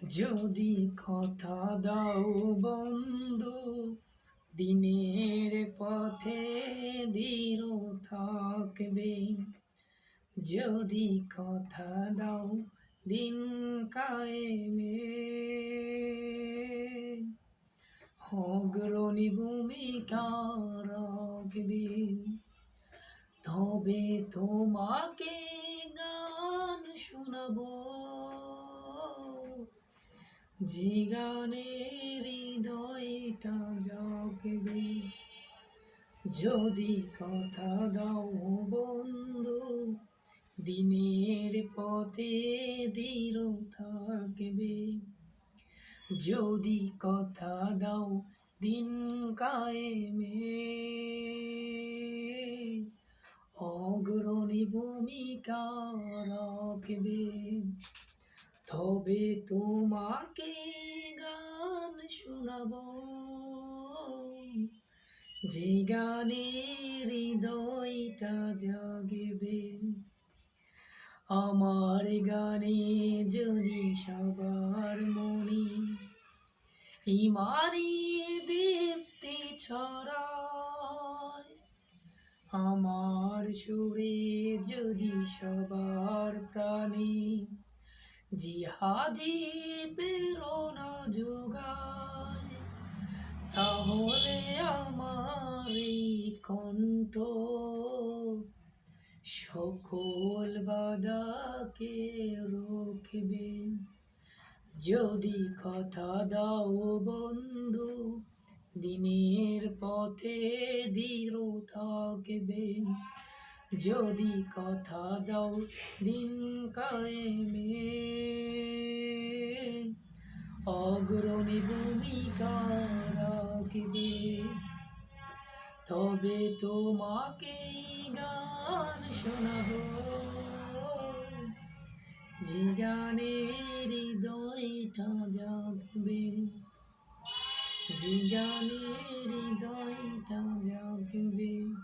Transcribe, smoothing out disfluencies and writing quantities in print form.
যদি কথা দাও বন্ধু, দিনের পথে দৃঢ় থাকবে। যদি কথা দাও দিন কায়েমে, অগ্রণী ভূমিকা রাখবে। তবে তোমাকে গান শোনাবো, যে গানের হৃদয়টা জাগবে। যদি কথা দাও বন্ধু, দিনের পথে দৃঢ় থাকবে। যদি কথা দাও দিন কায়েমে, অগ্রণী ভূমিকা রাখবে। তবে তোমাকে গান শোনাবো, যে গানের হৃদয়টা জাগবে। আমার গানে যদি সবার মনে ইমানি দীপ্তি ছড়ায়, আমার সুরে যদি সবার প্রাণে জিহাদি প্রেরণা যোগায়, তাহলে আমার এই কণ্ঠ সকল বাধাকে রোখবে। যদি কথা দাও বন্ধু, দিনের পথে দৃঢ় থাকবে। যদি কথা দাও দিন কায়েমে, অগ্রণী ভূমিকা রাখবে। তবে তোমাকে গান শোনাবো, যে গানের হৃদয়টা জাগবে। যে গানের হৃদয়টা জাগবে।